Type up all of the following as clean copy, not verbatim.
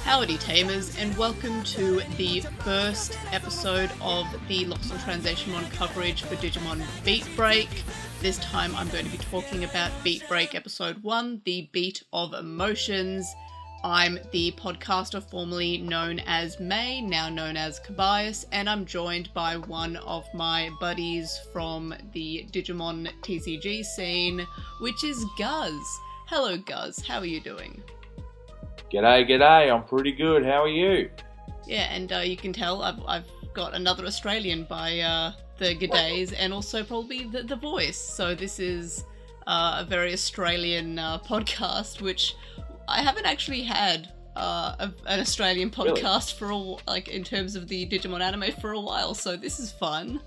Howdy Tamers, and welcome to the first episode of the LostinTranslationmon coverage for Digimon BeatBreak. This time I'm going to be talking about BeatBreak Episode 1, The Beat of Emotions. I'm the podcaster formerly known as May, now known as Kobias, and I'm joined by one of my buddies from the Digimon TCG scene, which is Guz. Hello Guz, how are you doing? G'day, I'm pretty good, how are you? Yeah, and you can tell I've got another Australian by the g'days, and also probably the voice, so this is a very Australian podcast, which I haven't actually had an Australian podcast for in terms of the Digimon anime for a while, so this is fun.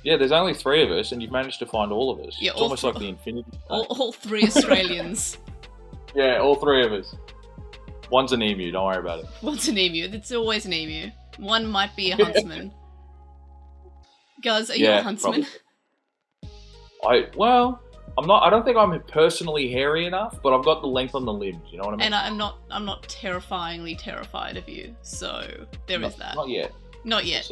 Yeah, there's only three of us, and you've managed to find all of us. Yeah, it's almost like the Infinity. All three Australians. Yeah, all three of us. One's an emu, don't worry about it. One's an emu. It's always an emu. One might be a huntsman. Guys, are you a huntsman? Probably. I don't think I'm personally hairy enough, but I've got the length on the limbs, you know what I mean? And I'm not terrifyingly terrified of you, so there is that. Not yet. Not yet.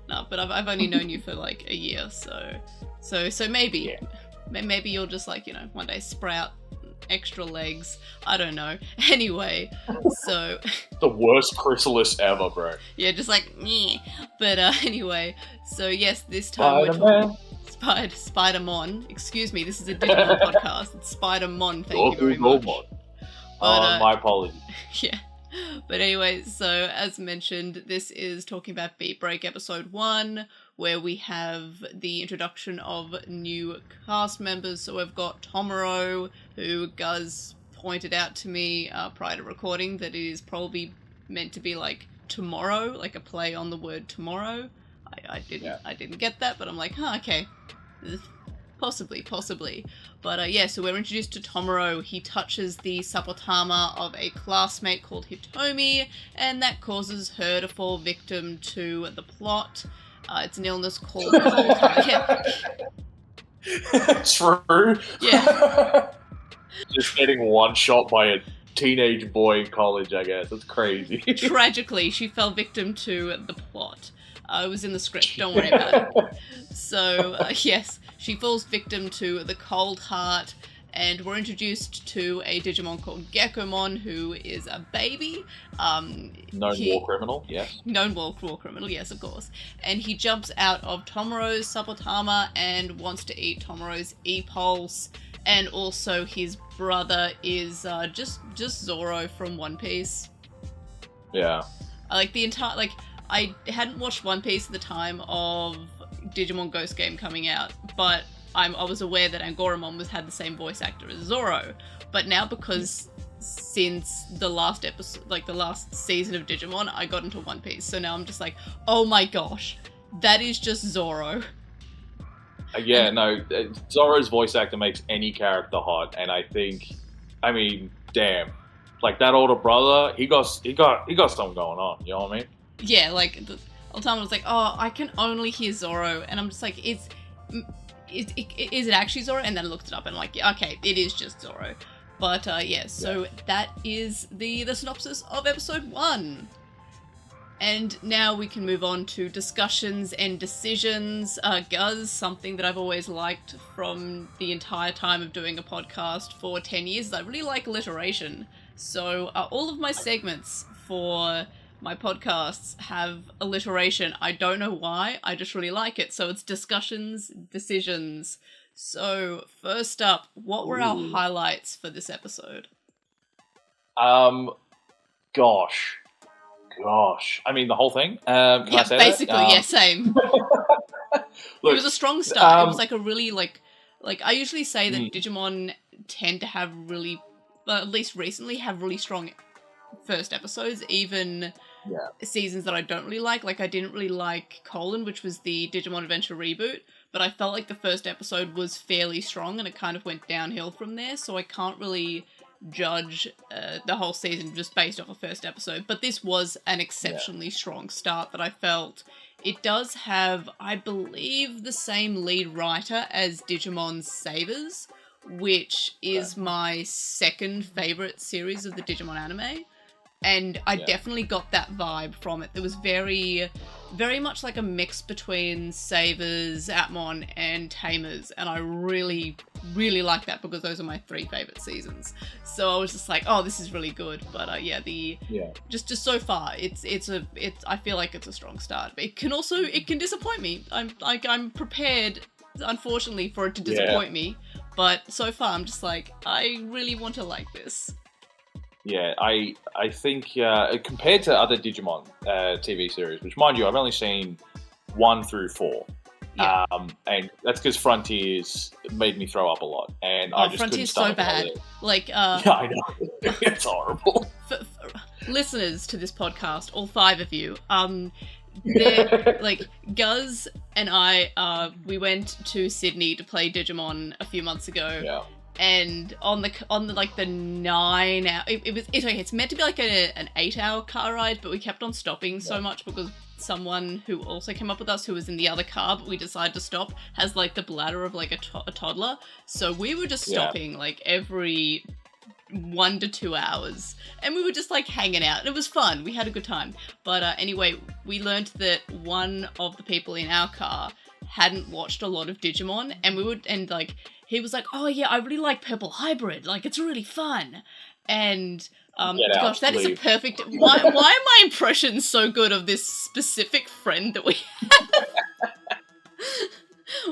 No, but I've only known you for like a year, so maybe, maybe you'll just one day sprout extra legs. I don't know. Anyway, so the worst chrysalis ever, bro. Yeah, just like meh. But anyway, so yes, this time we're talking Spider-Mon. Excuse me, this is a Digimon podcast. It's Spider-Mon, thank you very much. My apologies. Yeah. But anyway, so as mentioned, this is talking about BeatBreak Episode 1, where we have the introduction of new cast members. So we've got Tomoro, who Guz pointed out to me prior to recording that it is probably meant to be like tomorrow, like a play on the word tomorrow. I didn't get that, but I'm like, okay. Possibly. But so we're introduced to Tomoro. He touches the Sapotama of a classmate called Hitomi, and that causes her to fall victim to the plot. It's an illness called cold heart. True. Yeah. Just getting one shot by a teenage boy in college, I guess. That's crazy. Tragically, she fell victim to the plot. It was in the script, don't worry about it. So, yes, she falls victim to the cold heart, and we're introduced to a Digimon called Gekkomon, who is a baby. Known war criminal, yes. Known war criminal, yes, of course. And he jumps out of Tomoro's Sapotama and wants to eat Tomoro's E-Pulse. And also his brother is just Zoro from One Piece. Yeah. I hadn't watched One Piece at the time of Digimon Ghost Game coming out, but I was aware that Angoramon had the same voice actor as Zoro. But now, because since the last episode, the last season of Digimon, I got into One Piece, so now I'm just like, oh my gosh, that is just Zoro. Zoro's voice actor makes any character hot, and damn, like that older brother, he got something going on. You know what I mean? Yeah, the whole time I was like, oh, I can only hear Zoro, and I'm just like, is it actually Zoro? And then I looked it up, and I'm like, yeah, okay, it is just Zoro. But so that is the synopsis of episode 1. And now we can move on to discussions and decisions. Guz, something that I've always liked from the entire time of doing a podcast for 10 years, is I really like alliteration. So all of my segments for my podcasts have alliteration. I don't know why, I just really like it. So it's discussions, decisions. So first up, what were our highlights for this episode? Gosh. I mean, the whole thing. Can I say basically, that? Yeah, same. Look, it was a strong start. It was a really I usually say that Digimon tend to have really, at least recently, have really strong first episodes, even seasons that I don't really like. I didn't really like Colon, which was the Digimon Adventure reboot, but I felt like the first episode was fairly strong, and it kind of went downhill from there, so I can't really judge the whole season just based off a first episode. But this was an exceptionally strong start that I felt. It does have, I believe, the same lead writer as Digimon Savers, which is my second favourite series of the Digimon anime. And I definitely got that vibe from it. There was very much like a mix between Savers, Atmon, and Tamers, and I really, really like that because those are my 3 favorite seasons. So I was just like, oh, this is really good. But just so far, I feel like it's a strong start. But it can disappoint me. I'm prepared, unfortunately, for it to disappoint me. But so far, I'm just like, I really want to like this. Yeah, I think compared to other Digimon TV series, which mind you, I've only seen 1 through 4, and that's because Frontiers made me throw up a lot, and I just Frontiers couldn't so bad. Like, yeah, I know, it's horrible. For listeners to this podcast, all 5 of you, they're, like, Guz and I, we went to Sydney to play Digimon a few months ago. Yeah. And on the like the 9 hour, it's meant to be like an 8-hour car ride, but we kept on stopping so much because someone who also came up with us, who was in the other car, but we decided to stop, has like the bladder of like a toddler. So we were just stopping like every 1 to 2 hours, and we were just like hanging out. It was fun. We had a good time. But anyway, we learned that one of the people in our car hadn't watched a lot of Digimon, and he was like, oh yeah, I really like Purple Hybrid, like it's really fun. And gosh, that is a perfect, why are my impressions so good of this specific friend that we have?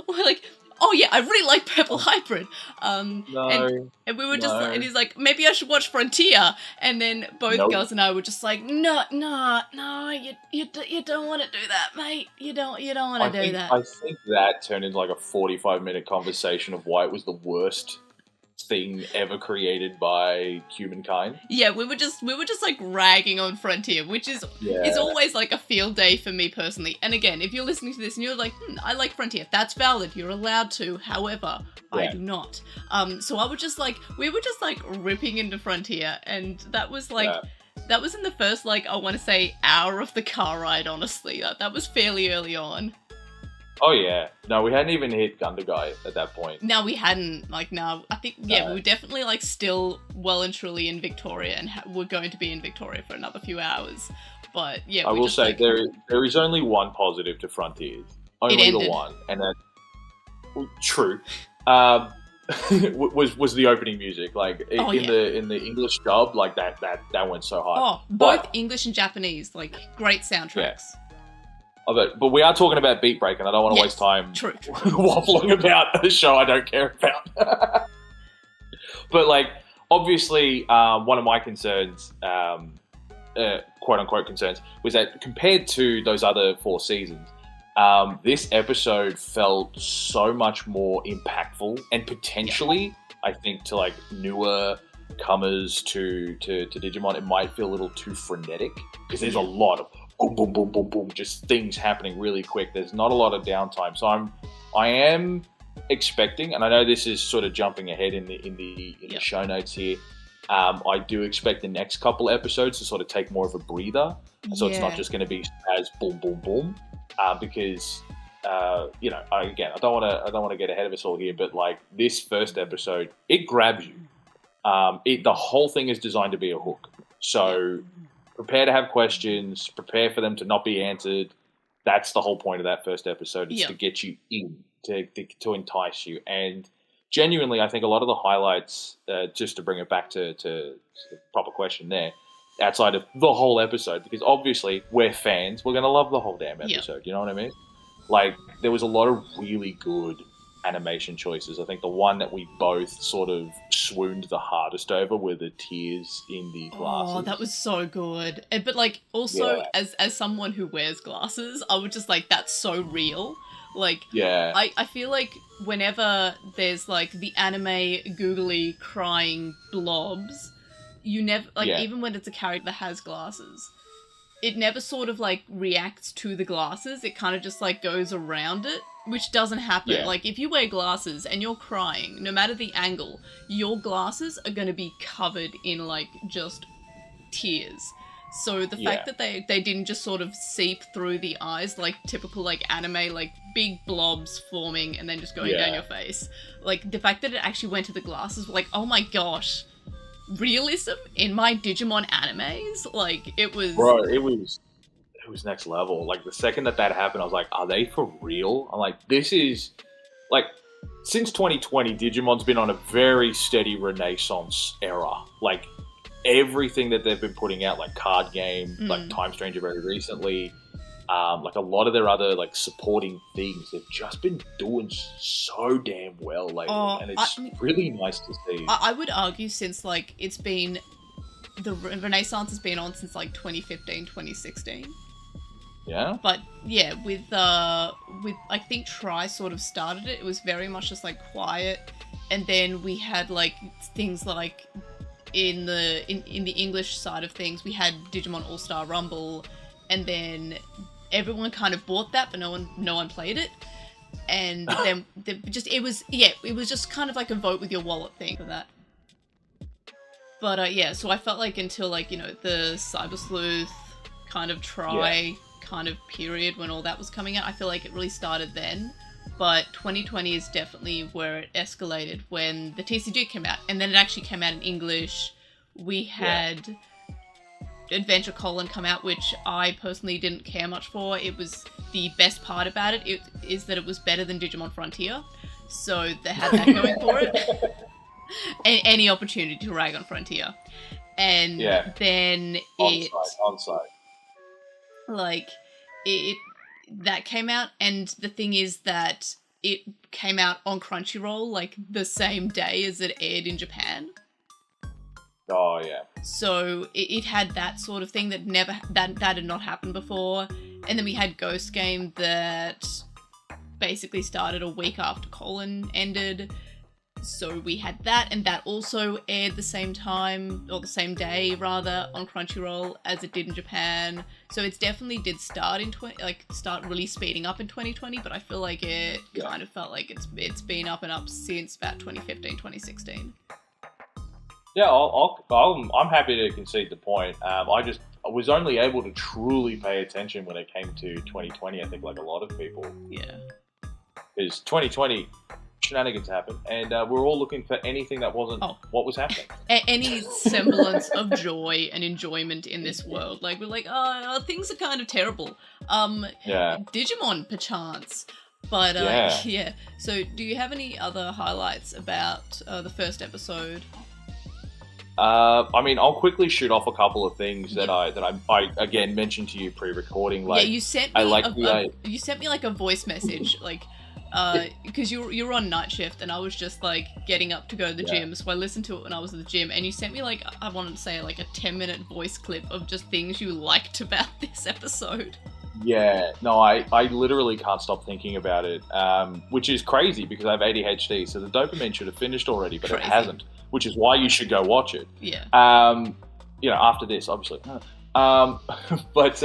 We're like, oh yeah, I really like Purple Hybrid. No, and we were just like, and he's like, maybe I should watch Frontier. And then both girls and I were just like, no, you don't want to do that, mate. You don't want to do that. I think that turned into like a 45-minute conversation of why it was the worst thing ever created by humankind. Yeah, we were just like ragging on Frontier, which is always like a field day for me personally. And again, if you're listening to this and you're like, I like Frontier, that's valid. You're allowed to. However, I do not. So we were just like ripping into Frontier, and that was like. That was in the first, like, I want to say, hour of the car ride, honestly. That was fairly early on. Oh, yeah. No, we hadn't even hit Gundagai at that point. No, we hadn't. Like, no. I think, we were definitely, like, still well and truly in Victoria, and we're going to be in Victoria for another few hours. But, yeah, I will say, like, there is only one positive to Frontiers. Only the one. And that... True. was the opening music, like in the English dub, like that went so hard. Oh, both English and Japanese, like great soundtracks. Yeah. Oh, but we are talking about BeatBreak, and I don't want to waste time waffling about a show I don't care about. But like, obviously, one of my concerns, quote unquote concerns, was that compared to those other 4 seasons, this episode felt so much more impactful, and potentially, I think, to like newer comers to Digimon, it might feel a little too frenetic because there's a lot of boom, boom, boom, boom, boom, just things happening really quick. There's not a lot of downtime, so I am expecting, and I know this is sort of jumping ahead in the show notes here. I do expect the next couple episodes to sort of take more of a breather, so it's not just going to be as boom, boom, boom. Because I don't want to get ahead of us all here, but like this first episode, it grabs you. The whole thing is designed to be a hook. So prepare to have questions, prepare for them to not be answered. That's the whole point of that first episode, is to get you in, to entice you. And genuinely, I think a lot of the highlights, just to bring it back to the proper question there, outside of the whole episode, because obviously we're fans, we're going to love the whole damn episode, you know what I mean? Like, there was a lot of really good animation choices. I think the one that we both sort of swooned the hardest over were the tears in the glasses. Oh, that was so good. But like, also, as someone who wears glasses, I was just like, that's so real. Like, I feel like whenever there's like the anime googly crying blobs, you never, like, even when it's a character that has glasses, it never sort of, like, reacts to the glasses. It kind of just, like, goes around it, which doesn't happen. Yeah. Like, if you wear glasses and you're crying, no matter the angle, your glasses are going to be covered in, like, just tears. So the fact that they didn't just sort of seep through the eyes, like typical, like, anime, like, big blobs forming and then just going down your face. Like, the fact that it actually went to the glasses, like, oh my gosh. realism in my Digimon animes. Like, it was... Bro, it was next level. Like, the second that happened, I was like, are they for real? I'm like, this is... Like, since 2020, Digimon's been on a very steady renaissance era. Like, everything that they've been putting out, like Card Game, like Time Stranger very recently, like a lot of their other like supporting things, they've just been doing so damn well lately, and it's really nice to see. I would argue since like it's been the Renaissance has been on since like 2015, 2016. Yeah. But yeah, with I think Try sort of started it. It was very much just like quiet, and then we had like things like in the English side of things, we had Digimon All-Star Rumble, and then everyone kind of bought that, but no one played it. And then it was just kind of like a vote with your wallet thing for that. But yeah, so I felt like until like, you know, the Cyber Sleuth kind of Try kind of period when all that was coming out, I feel like it really started then. But 2020 is definitely where it escalated when the TCG came out, and then it actually came out in English. We had Adventure Colon come out, which I personally didn't care much for. It was the best part about it is that it was better than Digimon Frontier, so they had that going for it. Any opportunity to rag on Frontier, and then onside. Like it that came out, and the thing is that it came out on Crunchyroll like the same day as it aired in Japan. Oh yeah. So it had that sort of thing that that had not happened before. And then we had Ghost Game that basically started a week after Colon ended. So we had that, and that also aired the same time, or the same day rather, on Crunchyroll as it did in Japan. So it's definitely did start start really speeding up in 2020, but I feel like it kind of felt like it's been up and up since about 2015, 2016. Yeah, I'm happy to concede the point. I was only able to truly pay attention when it came to 2020, I think, like a lot of people. Yeah. Because 2020, shenanigans happened, and we're all looking for anything that wasn't what was happening. Any semblance of joy and enjoyment in this world. Like, we're like, oh, things are kind of terrible. Digimon, perchance. But, yeah. So, do you have any other highlights about the first episode? I mean, I'll quickly shoot off a couple of things that I again mentioned to you pre-recording. Like, you sent me you sent me like a voice message, like, because you were on night shift, and I was just like getting up to go to the gym, so I listened to it when I was at the gym, and you sent me like, I wanted to say like a 10-minute voice clip of just things you liked about this episode. Yeah, no, I literally can't stop thinking about it, which is crazy because I have ADHD, so the dopamine should have finished already, but it hasn't, which is why you should go watch it. Yeah. You know, after this, obviously. But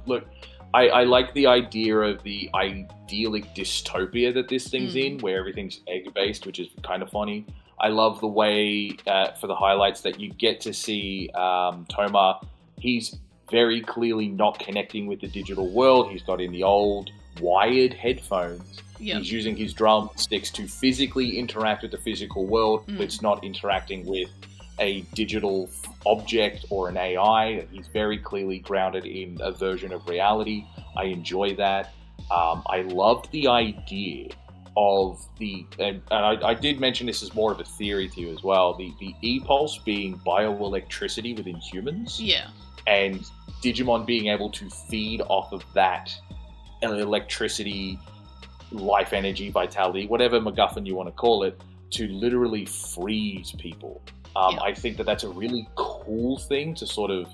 look, I like the idea of the idyllic dystopia that this thing's in, where everything's egg-based, which is kind of funny. I love the way, for the highlights, that you get to see Toma. He's very clearly not connecting with the digital world. He's got in the old wired headphones. Yep. He's using his drumsticks to physically interact with the physical world, but it's not interacting with a digital object or an AI. He's very clearly grounded in a version of reality. I enjoy that. I loved the idea of and I did mention this as more of a theory to you as well, the e-pulse being bioelectricity within humans. Yeah. And Digimon being able to feed off of that electricity, life energy, vitality, whatever MacGuffin you want to call it, to literally freeze people. I think that that's a really cool thing to sort of...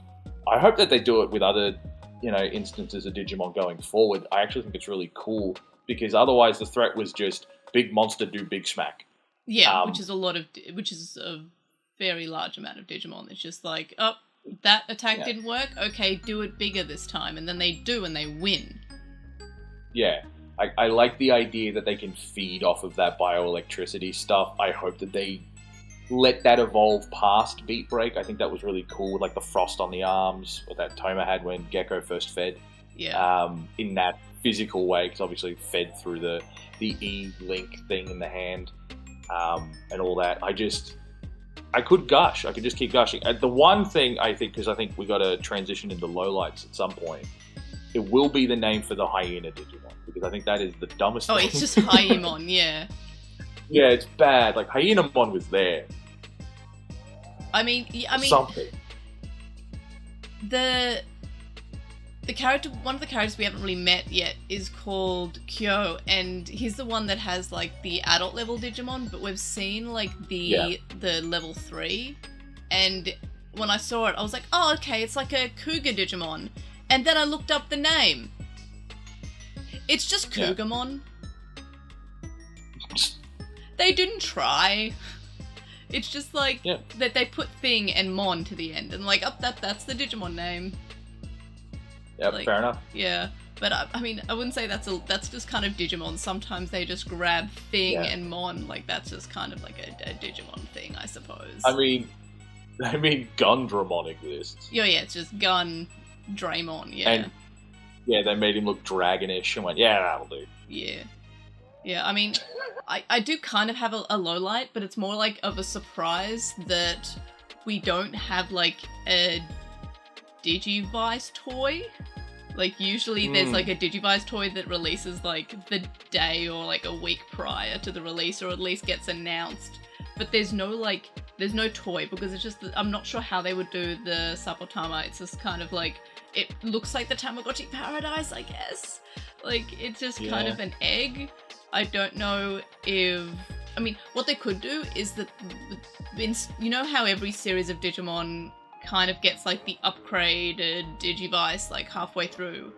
I hope that they do it with other, instances of Digimon going forward. I actually think it's really cool, because otherwise the threat was just big monster do big smack. Yeah, which is a very large amount of Digimon. It's just like, oh, that attack didn't work? Okay, do it bigger this time. And then they do, and they win. Yeah. I like the idea that they can feed off of that bioelectricity stuff. I hope that they let that evolve past BeatBreak. I think that was really cool, with like the frost on the arms that Toma had when Gekko first fed. Yeah. In that physical way, because obviously fed through the E-link thing in the hand, and all that. I could gush. I could just keep gushing. The one thing I think, because I think we got to transition into lowlights at some point, it will be the name for the hyena Digimon, because I think that is the dumbest thing. Oh, it's just Hyemon, yeah. Yeah, it's bad. Like, Hyenamon was there. I mean, something. The character, one of the characters we haven't really met yet is called Kyo, and he's the one that has like the adult level Digimon, but we've seen like the level 3, and when I saw it, I was like, oh, okay, it's like a cougar Digimon, and then I looked up the name. It's just Cougarmon. They didn't try. It's just like that they put thing and mon to the end, and like, oh, that's the Digimon name. Yep, like, fair enough. Yeah, but I mean, I wouldn't say that's just kind of Digimon. Sometimes they just grab thing and mon, like that's just kind of like a Digimon thing, I suppose. I mean, Gundramon exists. Yeah, it's just Gun Draymon, And they made him look dragonish and went, yeah, that'll do. Yeah, I mean, I do kind of have a low light, but it's more like of a surprise that we don't have like a Digivice toy. Like usually there's like a Digivice toy that releases like the day or like a week prior to the release, or at least gets announced. But there's no toy, because it's just, I'm not sure how they would do the Sapotama. It's just kind of like, it looks like the Tamagotchi Paradise, I guess. Like, it's just kind of an egg. I don't know if... I mean, what they could do is that... You know how every series of Digimon kind of gets, like, the upgraded Digivice, like, halfway through?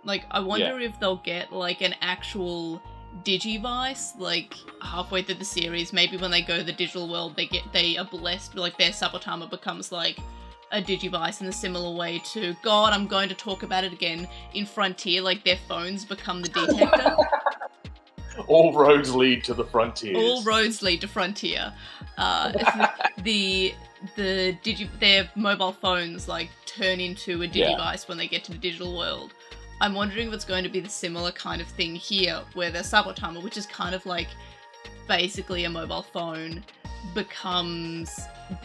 Like, I wonder if they'll get, like, an actual Digivice, like, halfway through the series. Maybe when they go to the digital world, they are blessed, like, their Sapotama becomes, like, a Digivice in a similar way to... God, I'm going to talk about it again. In Frontier, like, their phones become the detector. All roads lead to the frontiers. All roads lead to Frontier. Their mobile phones like turn into a Digivice when they get to the digital world. I'm wondering if it's going to be the similar kind of thing here, where their Sabotama, which is kind of like basically a mobile phone, becomes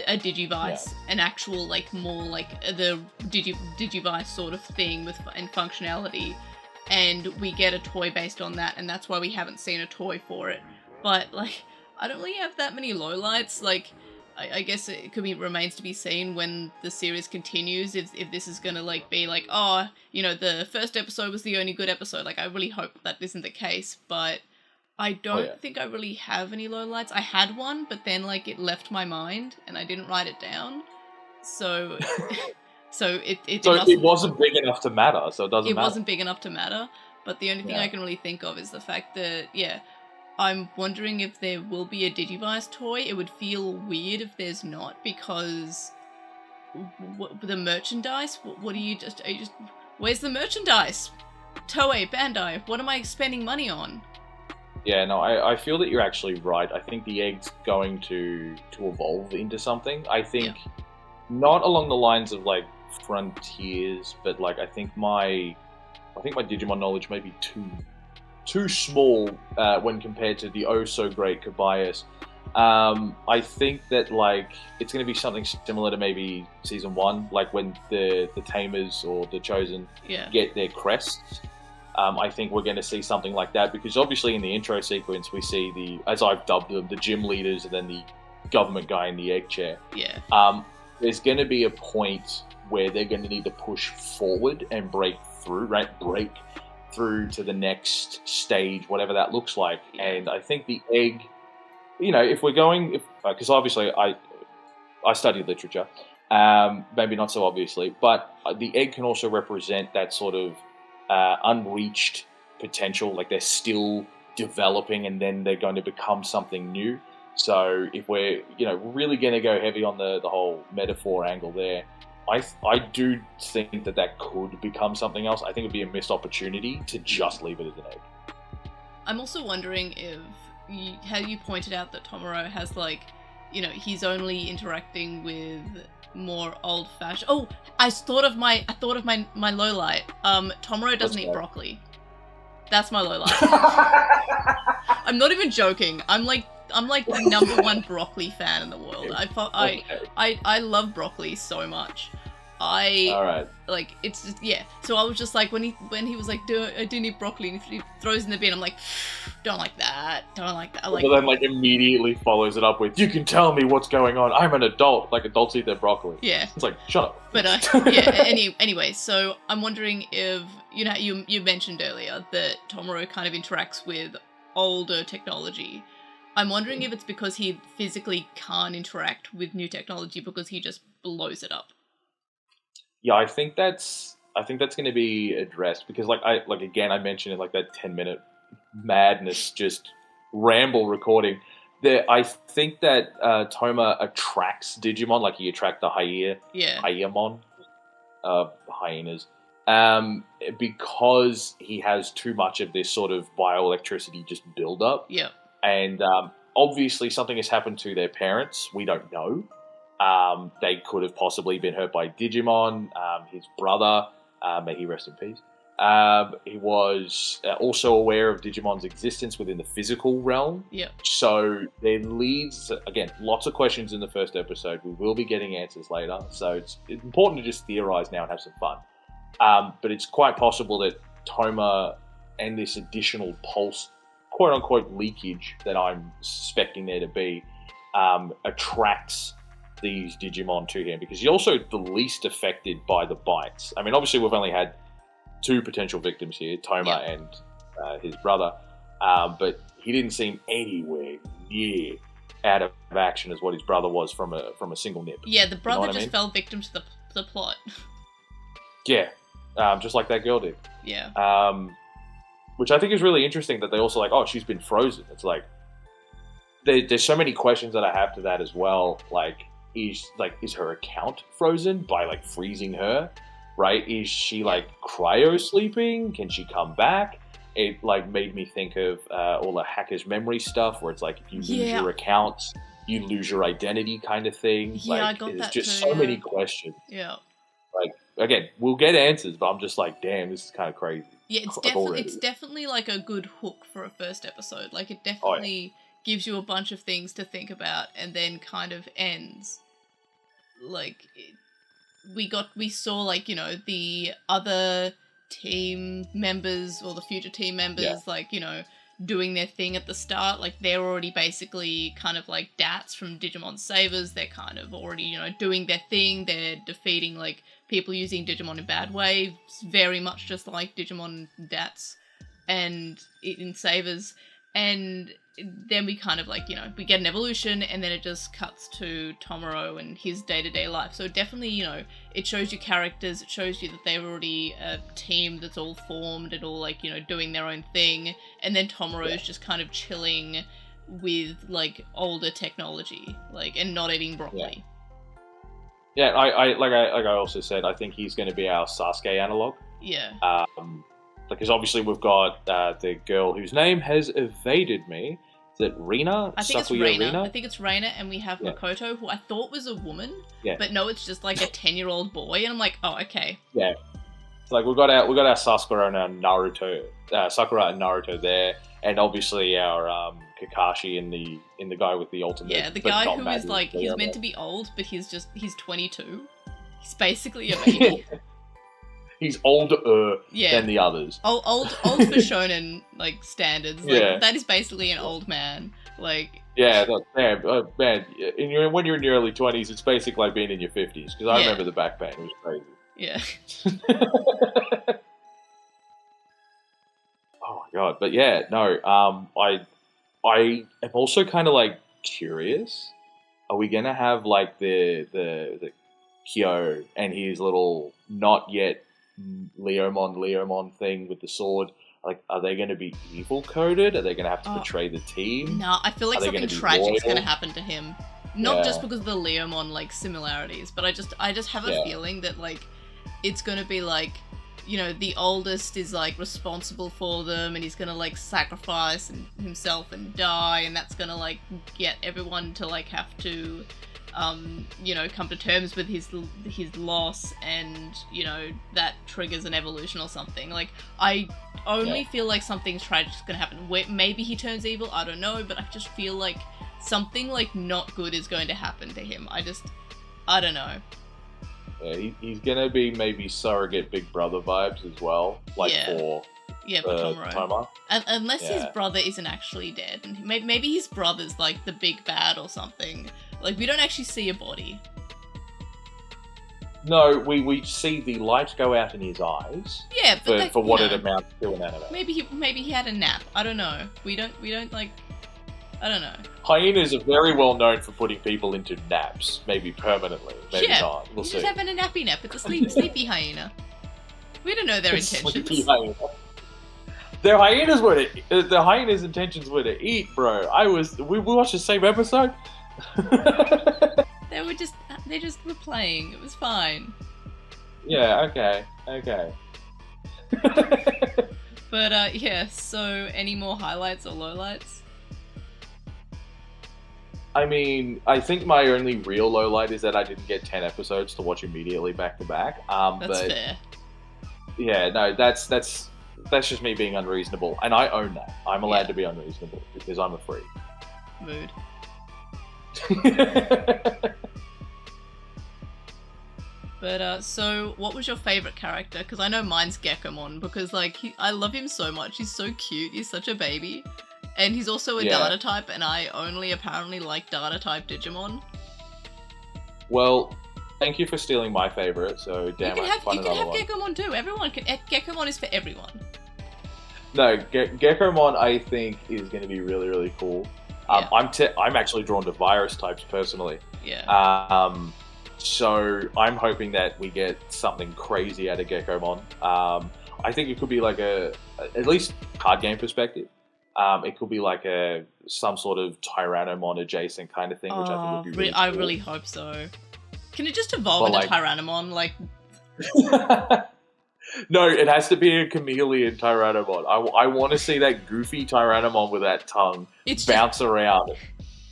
a Digivice, an actual like more like the Digivice sort of thing with and functionality. And we get a toy based on that, and that's why we haven't seen a toy for it. But, like, I don't really have that many lowlights. Like, I guess it remains to be seen when the series continues, if this is gonna, like, be like, oh, you know, the first episode was the only good episode. Like, I really hope that isn't the case, but I don't think I really have any lowlights. I had one, but then, like, it left my mind, and I didn't write it down. So... it wasn't big enough to matter, so it doesn't matter. It wasn't big enough to matter, but the only thing I can really think of is the fact that, I'm wondering if there will be a Digivice toy. It would feel weird if there's not, because the merchandise, where's the merchandise? Toei, Bandai, what am I spending money on? Yeah, no, I feel that you're actually right. I think the egg's going to evolve into something. I think not along the lines of, like, Frontiers, but like I think my Digimon knowledge may be too small when compared to the oh so great Kobias. I think that like it's going to be something similar to maybe season 1, like when the Tamers or the Chosen get their crests. I think we're going to see something like that, because obviously in the intro sequence we see the, as I've dubbed them, the gym leaders and then the government guy in the egg chair. There's going to be a point where they're going to need to push forward and break through to the next stage, whatever that looks like. And I think the egg, you know, if we're going, because obviously I studied literature, maybe not so obviously, but the egg can also represent that sort of unreached potential, like they're still developing and then they're going to become something new. So if we're, you know, really going to go heavy on the whole metaphor angle there, I do think that could become something else. I think it would be a missed opportunity to just leave it as an egg. I'm also wondering if, how you pointed out that Tomoro has, like, you know, he's only interacting with more old-fashioned... Oh, I thought of my low light. Tomoro doesn't eat broccoli. That's my low light. I'm not even joking. I'm I'm like the number one broccoli fan in the world. I love broccoli so much. All right. Like, it's just, yeah. So I was just like, when he was like, I do need broccoli, and he throws in the bin, I'm like, don't like that. But then, like, immediately follows it up with, you can tell me what's going on. I'm an adult. Like, adults eat their broccoli. Yeah. It's like, shut up. But, yeah, anyway, so I'm wondering if, you know, you mentioned earlier that Tomoro kind of interacts with older technology. I'm wondering if it's because he physically can't interact with new technology because he just blows it up. Yeah, I think that's going to be addressed because, I mentioned in like that 10-minute madness just ramble recording. I think that Toma attracts Digimon, like he attracts the Hyamon, hyenas, because he has too much of this sort of bioelectricity just build up. Yeah, and obviously something has happened to their parents. We don't know. They could have possibly been hurt by Digimon. His brother, may he rest in peace, he was also aware of Digimon's existence within the physical realm. Yeah. So there leads, again, lots of questions in the first episode. We will be getting answers later. So it's important to just theorize now and have some fun. But it's quite possible that Toma and this additional pulse, quote-unquote, leakage that I'm suspecting there to be, attracts these Digimon to him, because he's also the least affected by the bites. I mean, obviously we've only had 2 potential victims here, Toma and his brother, but he didn't seem anywhere near out of action as what his brother was from a single nip. Yeah, the brother just fell victim to the plot. Yeah, just like that girl did. Yeah. Which I think is really interesting that they also like, oh, she's been frozen. It's like, there's so many questions that I have to that as well. Is her account frozen by like freezing her? Right? Is she like cryo sleeping? Can she come back? It like made me think of all the Hacker's Memory stuff, where it's like if you lose your accounts, you lose your identity, kind of thing. Yeah, I got that too. There's just so many questions. Yeah. Like, again, we'll get answers, but I'm just like, damn, this is kind of crazy. Yeah, it's definitely like a good hook for a first episode. Like, it definitely gives you a bunch of things to think about, and then kind of ends. Like, we saw, like, you know, the other team members or the future team members, like, you know, doing their thing at the start. Like, they're already basically kind of like Dats from Digimon Savers. They're kind of already, you know, doing their thing. They're defeating, like, people using Digimon in bad ways, very much just like Digimon Dats and in Savers. And then we kind of, like, you know, we get an evolution, and then it just cuts to Tomoro and his day-to-day life. So definitely, you know, it shows you characters, it shows you that they're already a team that's all formed and all, like, you know, doing their own thing. And then Tomoro's just kind of chilling with, like, older technology, like, and not eating broccoli. Yeah, I also said, I think he's going to be our Sasuke analog. Yeah. Because obviously we've got the girl whose name has evaded me. Is it Rina? I think it's Reina. I think it's Reina, and we have Makoto, who I thought was a woman, but no, it's just like a 10-year-old boy, and I'm like, oh, okay. Yeah. It's like we've got our Sakura and our Naruto, Sakura and Naruto there, and obviously our Kakashi and the guy with the ultimate. Yeah, the guy who is like, he's meant to be old, but he's 22. He's basically a baby. He's older than the others. Old for shonen, like, standards. Like, that is basically an old man. Like, yeah, man. When you're in your early 20s, it's basically like being in your 50s. Because I remember the back pain; it was crazy. Yeah. Oh my god! But yeah, no. I am also kind of like curious. Are we gonna have like the Kyo and his little not yet Leomon thing with the sword? Like, are they going to be evil coded? Are they going to have to betray the team? No, I feel like something tragic is going to happen to him. Not just because of the Leomon, like, similarities, but I just have a feeling that, like, it's going to be like, you know, the oldest is, like, responsible for them, and he's going to, like, sacrifice himself and die, and that's going to, like, get everyone to, like, have to you know, come to terms with his loss, and, you know, that triggers an evolution or something. Like, I only feel like something tragic is gonna happen. Maybe he turns evil, I don't know, but I just feel like something like not good is going to happen to him. I don't know. Yeah, he's gonna be maybe surrogate Big Brother vibes as well, like for Tomorrow. Unless his brother isn't actually dead, and maybe his brother's like the big bad or something. Like we don't actually see a body. No, we see the light go out in his eyes. Yeah, but for what it amounts to an anime. Maybe he had a nap. I don't know. We don't like. I don't know. Hyenas are very well known for putting people into naps, maybe permanently, maybe not. We'll see. Just having a nappy nap. It's a sleepy hyena. We don't know their intentions. Sleepy hyena. The hyena's intentions were to eat, bro. We watched the same episode. They just were playing. It was fine. Yeah. Okay. But yeah. So, any more highlights or lowlights? I mean, I think my only real lowlight is that I didn't get 10 episodes to watch immediately back to back. That's fair. Yeah, no, that's just me being unreasonable, and I own that. I'm allowed to be unreasonable because I'm a freak. Mood. But so what was your favorite character? Because I know mine's Gekkomon, because like I love him so much. He's so cute. He's such a baby. And he's also a data type, and I only apparently like data type Digimon. Well, thank you for stealing my favorite, so damn, I find another one. You can have Gekkomon too. Gekkomon is for everyone. No, Gekkomon I think is going to be really, really cool. I'm actually drawn to virus types personally. Yeah. So I'm hoping that we get something crazy out of Gekkomon. I think it could be like at least card game perspective. It could be like some sort of Tyrannomon adjacent kind of thing, which I think would be really cool. I really hope so. Can it just evolve into Tyrannomon? Like, no, it has to be a chameleon Tyrannomon. I want to see that goofy Tyrannomon with that tongue bounce around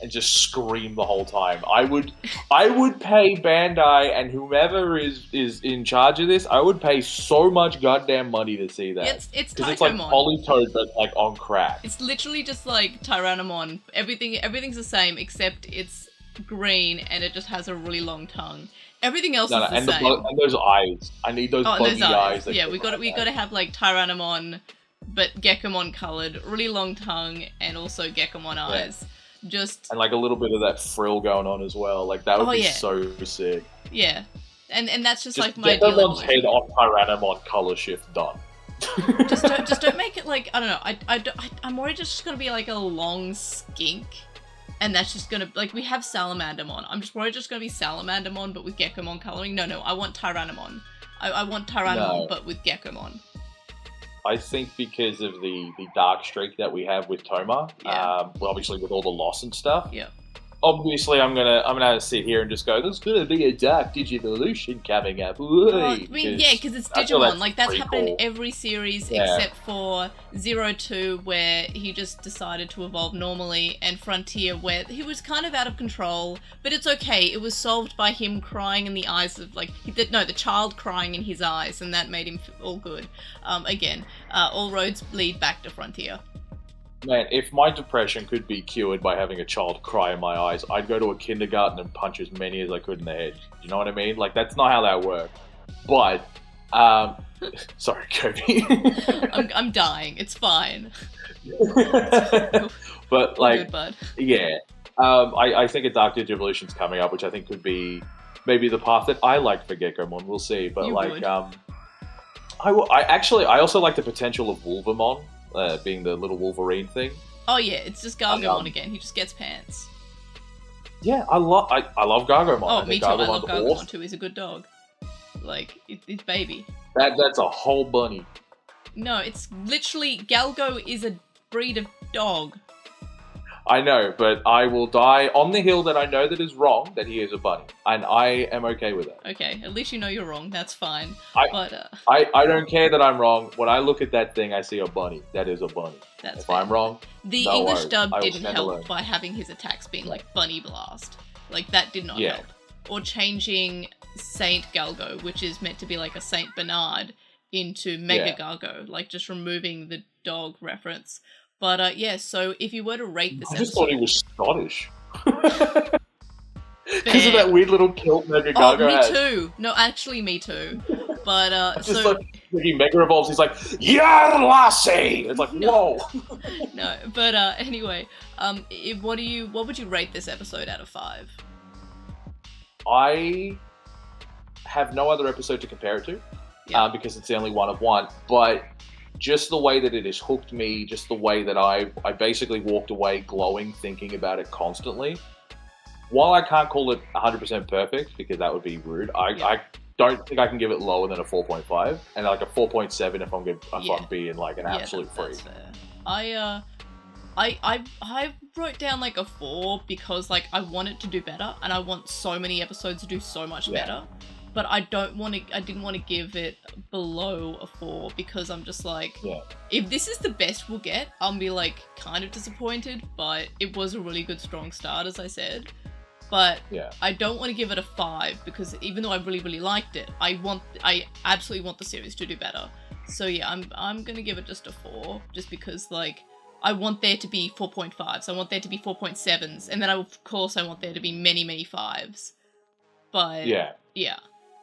and just scream the whole time. I would pay Bandai and whomever is in charge of this, I would pay so much goddamn money to see that. It's because it's like Polytoad but like on crack. It's literally just like Tyrannomon. Everything's the same except it's green and it just has a really long tongue. Everything else is the same. And those eyes. I need those buggy eyes. Yeah, we got to have like Tyrannomon, but Gekkomon colored, really long tongue, and also Gekkomon eyes. And like a little bit of that frill going on as well. Like that would be so sick. Yeah, and that's just like my Gekkomon's head on Tyrannomon color shift done. just don't make it like, I don't know. I'm worried it's just gonna be like a long skink, and that's just gonna, like, we have Salamandermon. I'm just worried it's just gonna be Salamandermon but with Gekkomon coloring. No, I want Tyrannomon. I want Tyrannomon but with Gekkomon. I think because of the dark streak that we have with Toma, well, obviously with all the loss and stuff. Yeah. Obviously, I'm gonna sit here and just go, there's gonna be a dark Digivolution coming up. I mean, because it's Digimon. Like that's happened in every series except for 02, where he just decided to evolve normally, and Frontier, where he was kind of out of control. But it's okay. It was solved by him crying in the eyes of the child crying in his eyes, and that made him all good. Again, all roads lead back to Frontier. Man, if my depression could be cured by having a child cry in my eyes, I'd go to a kindergarten and punch as many as I could in the head. You know what I mean? Like, that's not how that works. But, sorry, Kobe. I'm dying. It's fine. But, like, good, bud. Yeah. I think a Dark Digivolution's coming up, which I think could be maybe the path that I like for Gekkomon. We'll see. But, I also like the potential of Wolvermon. Being the little Wolverine thing. Oh yeah, it's just Gargomon again. He just gets pants. Yeah, I love Gargomon. Oh, me too. I love Gargomon too. He's a good dog. Like, it's baby. That's a whole bunny. No, it's literally, Galgo is a breed of dog. I know, but I will die on the hill that I know that is wrong, that he is a bunny. And I am okay with it. Okay, at least you know you're wrong. That's fine. I don't care that I'm wrong. When I look at that thing, I see a bunny. That is a bunny. If I'm wrong, the English dub didn't help by having his attacks being like Bunny Blast. Like, that did not help. Or changing Saint Galgo, which is meant to be like a Saint Bernard, into Mega Gargo. Like, just removing the dog reference. But, so if you were to rate this I just thought he was Scottish. Because of that weird little kilt Mega Gaga has. Me too. No, actually, me too. But just so like when he Mega Evolves, he's like, "Yeah, Lassie." It's like, whoa. No, but anyway, what would you rate this episode out of 5? I have no other episode to compare it to, because it's the only one of one. But just the way that it has hooked me, just the way that I basically walked away glowing, thinking about it constantly. While I can't call it 100% perfect, because that would be rude, I don't think I can give it lower than a 4.5, and like a 4.7 if I'm being like an absolute freak. Fair. I wrote down like a 4 because like I want it to do better, and I want so many episodes to do so much better. But I didn't want to give it below a 4 because I'm just like, if this is the best we'll get, I'll be like kind of disappointed. But it was a really good, strong start, as I said. But I don't want to give it a 5 because even though I really, really liked it, I absolutely want the series to do better. So yeah, I'm gonna give it just a 4, just because like I want there to be 4.5s, I want there to be 4.7s, and then of course I want there to be many, many 5s. But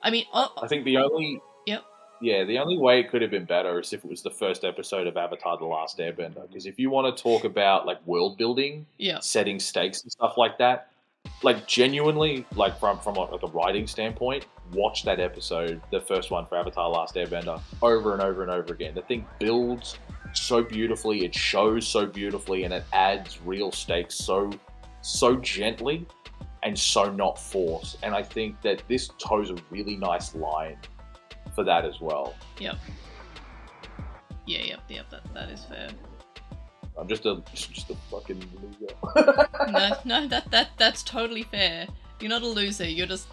I mean, I think the only the only way it could have been better is if it was the first episode of Avatar: The Last Airbender. Because if you want to talk about like world building, setting stakes and stuff like that. Like genuinely, like from like a writing standpoint, watch that episode, the first one for Avatar: Last Airbender, over and over and over again. The thing builds so beautifully, it shows so beautifully, and it adds real stakes so gently and so not forced. And I think that this toes a really nice line for that as well. Yep. That is fair. I'm just a fucking loser. No, that's totally fair. You're not a loser. You're just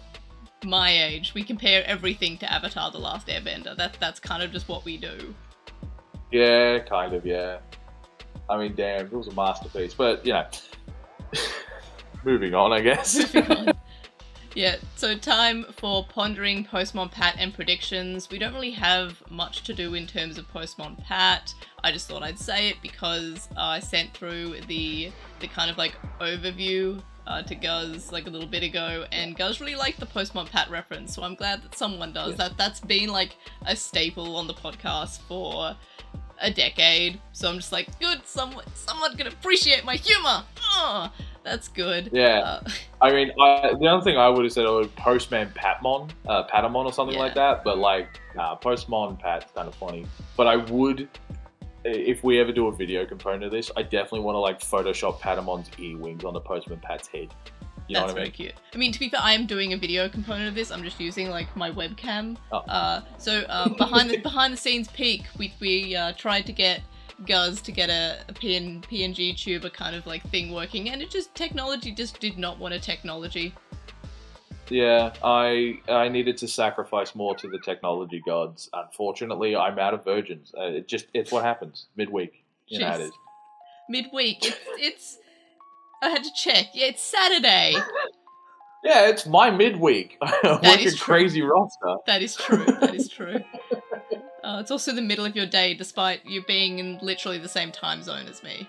my age. We compare everything to Avatar: The Last Airbender. That's kind of just what we do. Yeah, kind of. Yeah. I mean, damn, it was a masterpiece. But you know, moving on, I guess. Moving on. Yeah, so time for Pondering, Postmon Pat, and predictions. We don't really have much to do in terms of Postmon Pat. I just thought I'd say it because I sent through the kind of like overview to Guz like a little bit ago, and Guz really liked the Postmon Pat reference, so I'm glad that someone does. That's been like a staple on the podcast for a decade, so I'm just like, good, someone can appreciate my humor. Oh, that's good. Yeah. I mean, the other thing I would have said was Postman Patmon, Patamon or something like that, but like, Postmon Pat's kind of funny. But I would, if we ever do a video component of this, I definitely want to like Photoshop Patamon's ear wings on the Postman Pat's head. You know what I mean? That's very cute. I mean, to be fair, I am doing a video component of this. I'm just using like my webcam. So behind the scenes peek, we tried to get Guz to get a PNG tuber kind of like thing working, and technology just did not want a technology. Yeah, I needed to sacrifice more to the technology gods. Unfortunately, I'm out of virgins. It's what happens midweek. You know how it is. Midweek. It's. I had to check. Yeah, it's Saturday. Yeah, it's my midweek. I work a crazy roster. That is true. It's also the middle of your day, despite you being in literally the same time zone as me.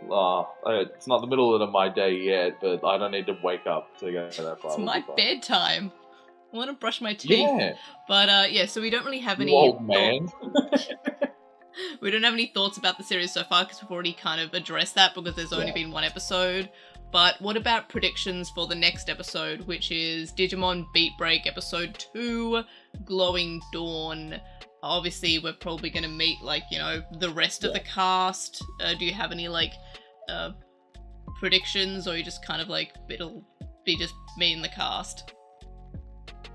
It's not the middle of my day yet, but I don't need to wake up to go that far. It's my bedtime. I want to brush my teeth. Yeah. But, so we don't really have any... old man. We don't have any thoughts about the series so far, because we've already kind of addressed that, because there's only been one episode. But what about predictions for the next episode, which is Digimon BeatBreak Episode 2, Glowing Dawn? Obviously, we're probably going to meet, like, you know, the rest of the cast. Do you have any, like, predictions, or you just kind of, like, it'll be just me and the cast?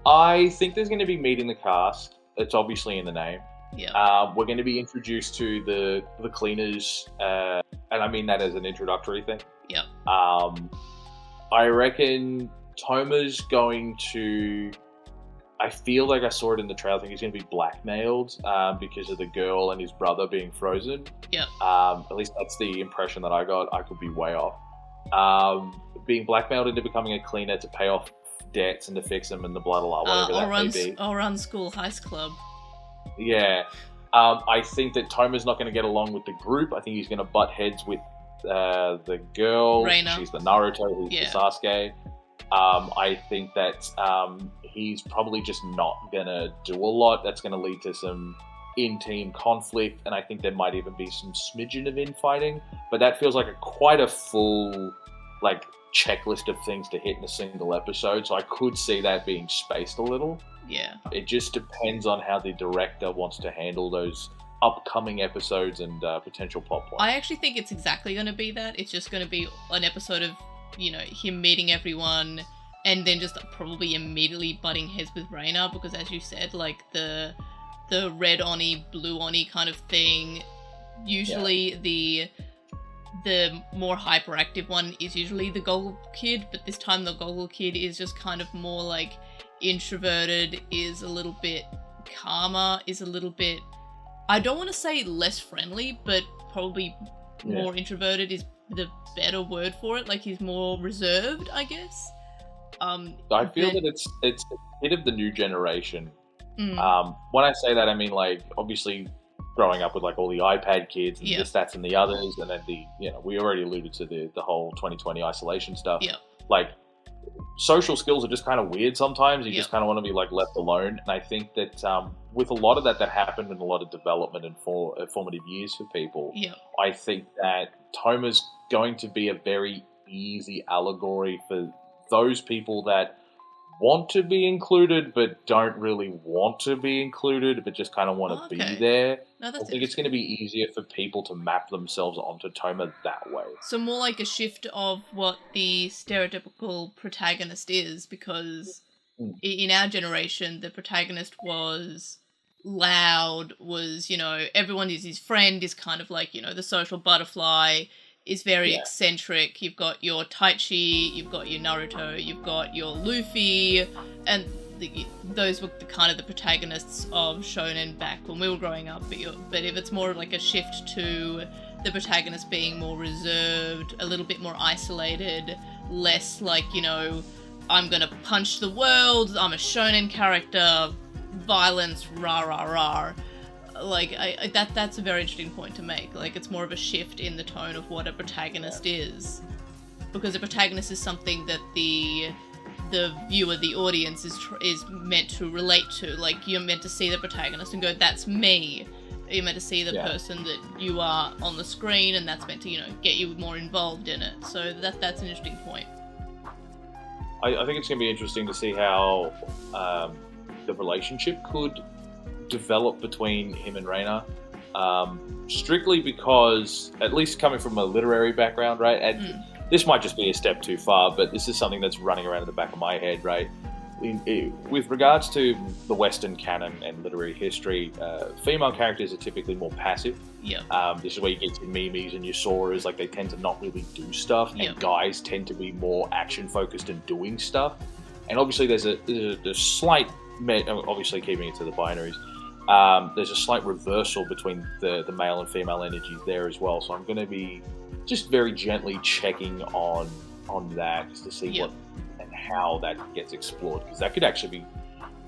I think there's going to be meeting the cast. It's obviously in the name. Yeah. We're going to be introduced to the cleaners, and I mean that as an introductory thing. Yeah. I reckon Toma's going to... I feel like I saw it in the trailer. I think he's going to be blackmailed because of the girl and his brother being frozen. Yeah. At least that's the impression that I got. I could be way off. Being blackmailed into becoming a cleaner to pay off debts and to fix them and the blah blah blah, whatever that may be. Or run school heist club. Yeah. I think that Toma's not going to get along with the group. I think he's going to butt heads with the girl. Reina. She's the Naruto, who's the Sasuke. I think that he's probably just not gonna do a lot. That's gonna lead to some in-team conflict, and I think there might even be some smidgen of infighting. But that feels like quite a full, like, checklist of things to hit in a single episode. So I could see that being spaced a little. Yeah. It just depends on how the director wants to handle those upcoming episodes and potential plot points. I actually think it's exactly going to be that. It's just going to be an episode of, you know, him meeting everyone and then just probably immediately butting heads with Reina, because as you said, like the red Oni, blue Oni kind of thing, usually the more hyperactive one is usually the Goggle Kid, but this time the Goggle Kid is just kind of more like introverted, is a little bit calmer, is a little bit, I don't want to say less friendly, but probably more introverted is the better word for it. Like, he's more reserved, I guess. I feel that it's a bit of the new generation. When I say that, I mean, like, obviously growing up with like all the iPad kids and this, that's, and the others, and then we already alluded to the whole 2020 isolation stuff. Like, social skills are just kind of weird sometimes. You just kind of want to be like left alone. And I think that with a lot of that happened in a lot of development and formative years for people, I think that Toma's going to be a very easy allegory for those people that want to be included but don't really want to be included, but just kind of want to be there. I think it's going to be easier for people to map themselves onto Toma that way. So more like a shift of what the stereotypical protagonist is, because in our generation, the protagonist was loud, was, you know, everyone is his friend, is kind of like, you know, the social butterfly, is very eccentric. You've got your Taichi, you've got your Naruto, you've got your Luffy, and those were the kind of the protagonists of shonen back when we were growing up. But if it's more like a shift to the protagonist being more reserved, a little bit more isolated, less like, you know, I'm gonna punch the world, I'm a shonen character, violence, rah rah rah. Like, that's a very interesting point to make. Like, it's more of a shift in the tone of what a protagonist is, because a protagonist is something that the viewer, the audience, is meant to relate to. Like, you're meant to see the protagonist and go, that's me. You're meant to see the person that you are on the screen, and that's meant to, you know, get you more involved in it. So that's an interesting point. I think it's going to be interesting to see how the relationship could develop between him and Reina, strictly because, at least coming from a literary background, right, and this might just be a step too far, but this is something that's running around in the back of my head, right? With regards to the Western canon and literary history, female characters are typically more passive. This is where you get your Mimis and your Soras, like, they tend to not really do stuff, and guys tend to be more action focused and doing stuff. And obviously there's a slight, obviously keeping it to the binaries, there's a slight reversal between the male and female energies there as well. So I'm going to be just very gently checking on that, just to see what and how that gets explored, because that could actually be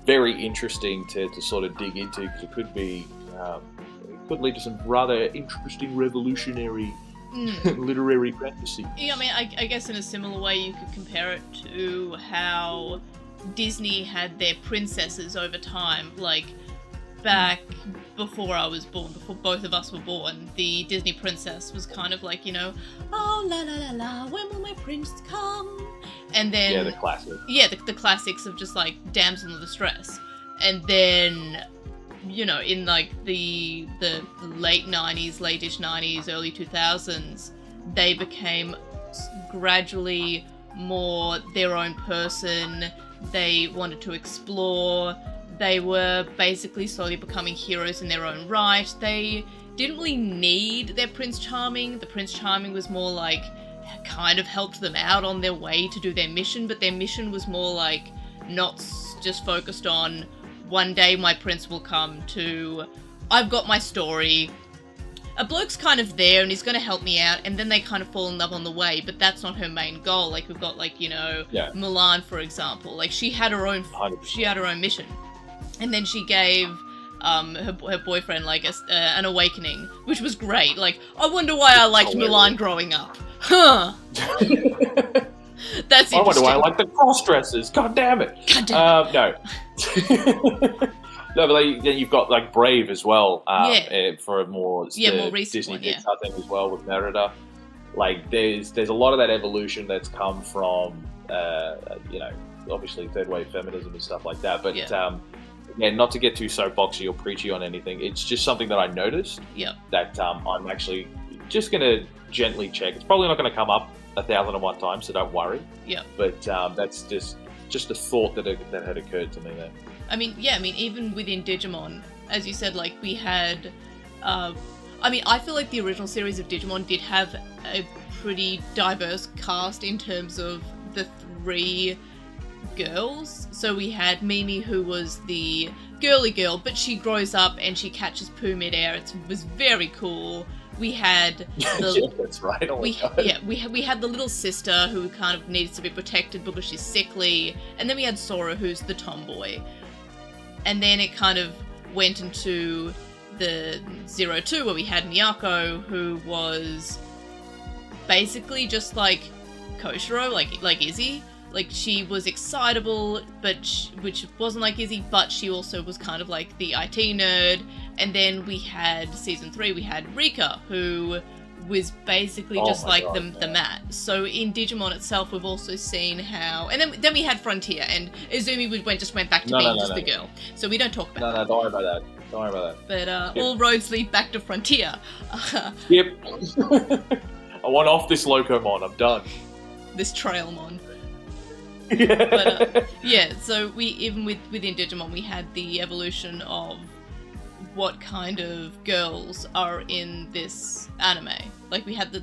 very interesting to sort of dig into, because it could be it could lead to some rather interesting revolutionary literary fantasy. Yeah, I mean, I guess in a similar way you could compare it to how Disney had their princesses over time. Like, back before I was born, before both of us were born, the Disney princess was kind of like, you know, oh la la la la, when will my prince come? And then the classic. The classics of just like damsel in distress. And then, you know, in like the late 90s, late-ish 90s, early 2000s, they became gradually more their own person. They wanted to explore. They were basically slowly becoming heroes in their own right. They didn't really need their Prince Charming. The Prince Charming was more like, kind of helped them out on their way to do their mission, but their mission was more like not just focused on one day my prince will come, to I've got my story. A bloke's kind of there and he's going to help me out, and then they kind of fall in love on the way, but that's not her main goal. Like, we've got, like, you know, Mulan, for example. Like, she had her own mission. And then she gave her boyfriend like an awakening, which was great. Like, I wonder why I liked Mulan growing up. Huh. That's interesting. I wonder why I like the cross-dressers. God damn it. God damn it. No. No, but then you've got like Brave as well. For a more recent Disney one, Pixar thing as well with Merida. Like there's a lot of that evolution that's come from obviously third wave feminism and stuff like that. But not to get too soapboxy or preachy on anything. It's just something that I noticed. Yep. That I'm actually just gonna gently check. It's probably not going to come up 1,001 times, so don't worry. Yeah. But that's just a thought that had occurred to me there. I mean, even within Digimon, as you said, like we had, I feel like the original series of Digimon did have a pretty diverse cast in terms of the 3 girls. So we had Mimi, who was the girly girl, but she grows up and she catches poo midair. It was very cool. We had that's right. We had the little sister who kind of needs to be protected because she's sickly, and then we had Sora, who's the tomboy. And then it kind of went into the 02 where we had Miyako, who was basically just like Koshiro, like Izzy. Like, she was excitable, which wasn't like Izzy, but she also was kind of like the IT nerd. And then we had season 3, we had Rika, who was basically just like the Matt. So in Digimon itself, we've also seen how, and then we had Frontier, and Izumi just went back to being just the girl. So we don't talk about that. No, don't worry about that. Don't worry about that. But all roads lead back to Frontier. Yep. I want off this Locomon. I'm done. This Trailmon. But so we even within Digimon, we had the evolution of what kind of girls are in this anime. Like we had the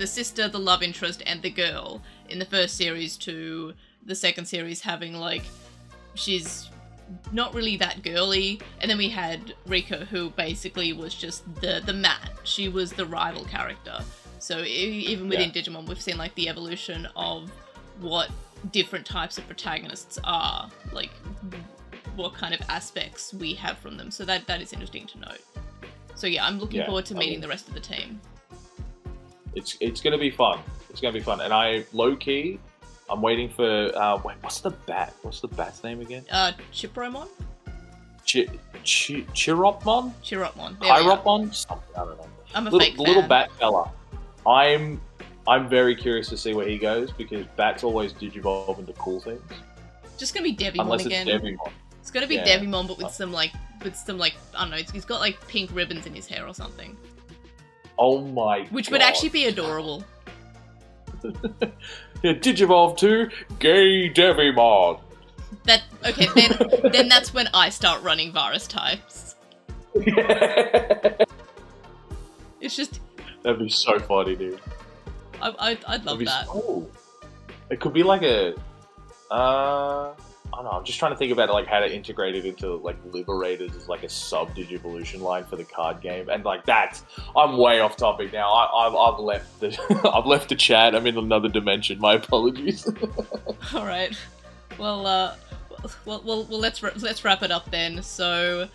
sister, the love interest, and the girl in the first series to the second series having like, she's not really that girly, and then we had Rika, who basically was just the Matt. She was the rival character. So even within Digimon, we've seen like the evolution of what different types of protagonists are, like what kind of aspects we have from them. So that is interesting to note. So I'm looking forward to meeting the rest of the team. It's gonna be fun. It's gonna be fun, and I'm waiting for what's the bat's name again? Chipromon? Chiropmon? Chiropmon. Chiropmon? Something, I don't know. I'm a fake fan. Little bat fella. I'm very curious to see where he goes, because bats always digivolve into cool things. Just gonna be Devimon again. Devimon. It's gonna be Devimon, but with some like I don't know. He's got like pink ribbons in his hair or something. Oh my god! Which would actually be adorable. Digivolve to Gay Devimon. Then that's when I start running virus types. It's just. That'd be so funny, dude. I'd love that. Cool. It could be like a, I don't know. I'm just trying to think about it, like how to integrate it into like Liberators as like a sub Digivolution line for the card game, and like I'm way off topic now. I've left I've left the chat. I'm in another dimension. My apologies. All right. Well, let's wrap it up then. So.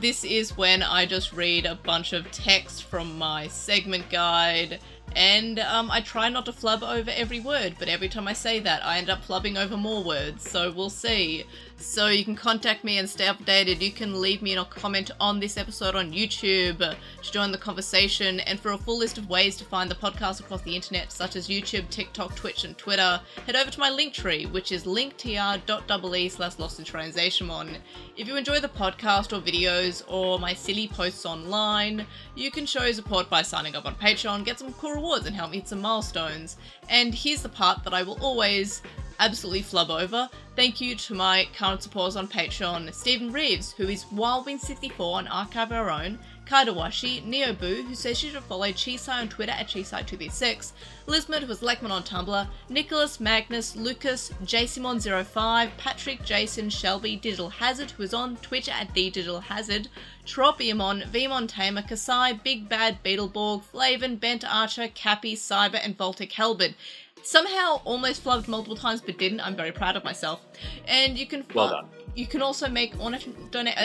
This is when I just read a bunch of text from my segment guide, and I try not to flub over every word, but every time I say that, I end up flubbing over more words, so we'll see. So you can contact me and stay updated. You can leave me a comment on this episode on YouTube to join the conversation, and for a full list of ways to find the podcast across the internet, such as YouTube, TikTok, Twitch, and Twitter, head over to my Linktree, which is linktr.ee/LostinTranslationmon. If you enjoy the podcast or videos or my silly posts online, you can show support by signing up on Patreon, get some cool rewards, and help me hit some milestones. And here's the part that I will always absolutely flub over. Thank you to my current supporters on Patreon: Stephen Reeves, who is Wildwing64 on Archive Our Own, Kaidawashi, Neoboo, who says you should follow Chisai on Twitter at Chisai2b6, Lismond, who was Lekman on Tumblr, Nicholas, Magnus, Lucas, JCmon05, Patrick, Jason, Shelby, Digital Hazard, who is on Twitch at TheDigitalHazard, Tropiamon, Vmon Tamer, Kasai, Big Bad Beetleborg, Flavin, Bent Archer, Cappy, Cyber, and Voltic Helbert. Somehow almost flubbed multiple times but didn't. I'm very proud of myself. And you can you can also make donate.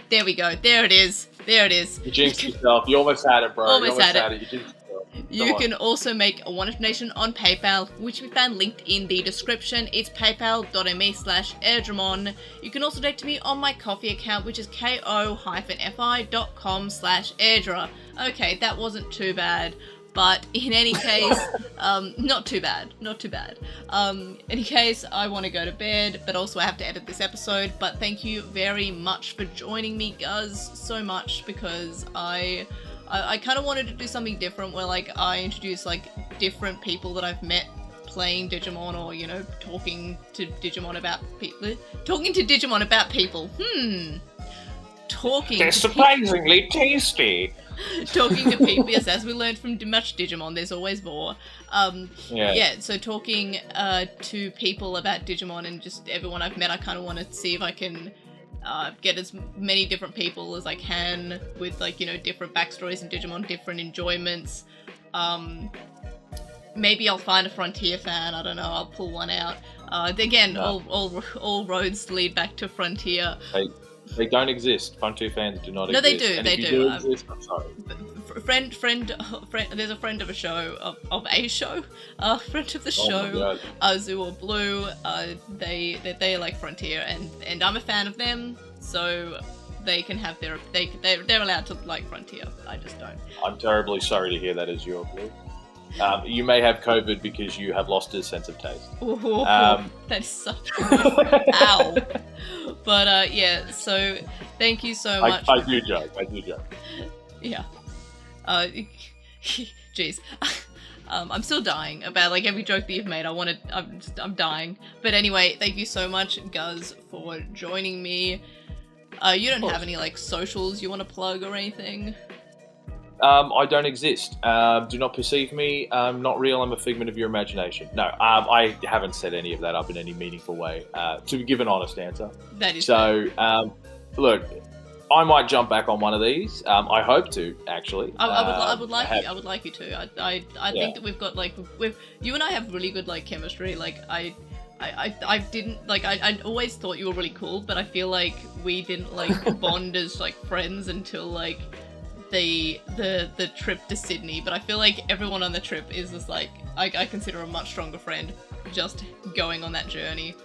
There we go. There it is. You jinxed yourself. You almost had it, bro. Almost had it. You jinxed yourself. You can also make a one-off donation on PayPal, which we found linked in the description. It's paypal.me/airdramon. You can also donate to me on my Ko-fi account, which is ko-fi.com/airdra. Okay, that wasn't too bad. But in any case, not too bad. In any case, I want to go to bed, but also I have to edit this episode. But thank you very much for joining me, Guz, so much, because I kind of wanted to do something different where, like, I introduce, like, different people that I've met playing Digimon, or, you know, talking to Digimon about people. They're surprisingly tasty. Talking to people, yes, as we learned from much Digimon, there's always more. So talking to people about Digimon and just everyone I've met, I kind of want to see if I can get as many different people as I can with, like, you know, different backstories in Digimon, different enjoyments. Maybe I'll find a Frontier fan, I don't know, I'll pull one out. All roads lead back to Frontier. They don't exist. Frontier fans do not exist. No, they do. And they if do. You exist, I'm sorry. Friend. There's a friend of a show of a show. Friend of the show. Zoo or Blue. They're like Frontier, and I'm a fan of them. So they can have they're allowed to like Frontier. I just don't. I'm terribly sorry to hear that, Azure or Blue. You may have COVID because you have lost a sense of taste. Ooh, that is such a ow. But yeah, so thank you so much. I do joke. Yeah. Jeez. I'm still dying about, like, every joke that you've made. I'm dying. But anyway, thank you so much, Guz, for joining me. You don't have any, like, socials you want to plug or anything? I don't exist. Do not perceive me. I'm not real. I'm a figment of your imagination. No, I haven't set any of that up in any meaningful way, to give an honest answer. That is so. Look, I might jump back on one of these. I hope to, actually. I would like you to. I think that we've got, like, you and I have really good, like, chemistry. Like, I didn't, like, I always thought you were really cool, but I feel like we didn't, like, bond as, like, friends until, like, the trip to Sydney. But I feel like everyone on the trip is just, like, I consider a much stronger friend just going on that journey.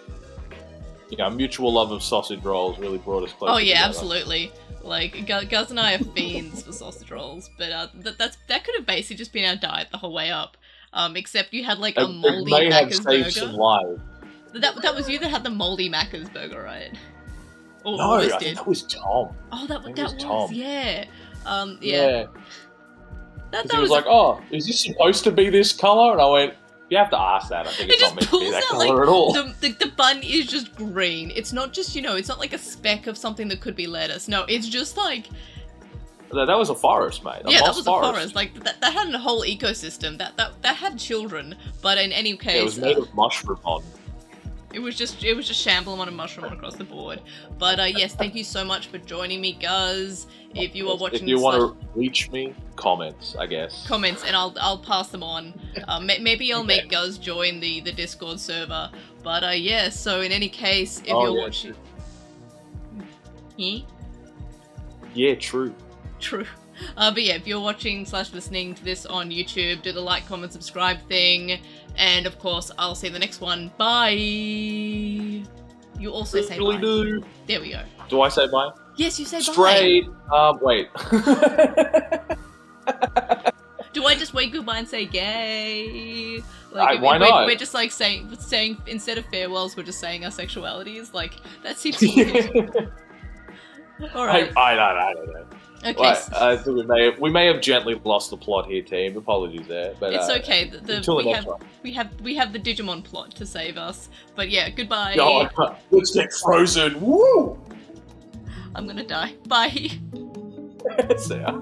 Yeah, mutual love of sausage rolls really brought us closer. Oh yeah, together. Absolutely. Like, Guz and I are fiends for sausage rolls, but that could have basically just been our diet the whole way up. Except you had, like, a moldy Macca's burger. Some lives. That was you that had the moldy Macca's burger, right? Or no, I think that was Tom. Oh, that was Tom. Yeah. Yeah. That he was like, "Oh, is this supposed to be this color?" And I went, "You have to ask that. I think it's not meant to be that color at all." The bun is just green. It's not just, it's not like a speck of something that could be lettuce. No, it's just like... That was a forest, mate. Yeah, that was a forest. Like, that had a whole ecosystem. That had children. But in any case... It was made of mushroom on. It was just Shamblem on a mushroom across the board. But yes, thank you so much for joining me, Guz. If you are watching, if you want to reach me, comments, I guess. Comments, and I'll pass them on. Maybe I'll make Guz join the Discord server. But yeah, so in any case, if you're watching, yeah, true. But yeah, if you're watching / listening to this on YouTube, do the like, comment, subscribe thing. And of course, I'll see you in the next one. Bye! You also say bye. Do. There we go. Do I say bye? Yes, you say Straight. bye. Wait. Do I just wave goodbye and say gay? Like, why not? We're just, like, saying instead of farewells, we're just saying our sexualities. Like, that seems weird. Alright. I don't know. Okay. Well, we may have gently lost the plot here, team. Apologies there, but it's okay. Until the next one. We have the Digimon plot to save us. But yeah, goodbye. Oh, let's get frozen. Woo! I'm gonna die. Bye. See ya.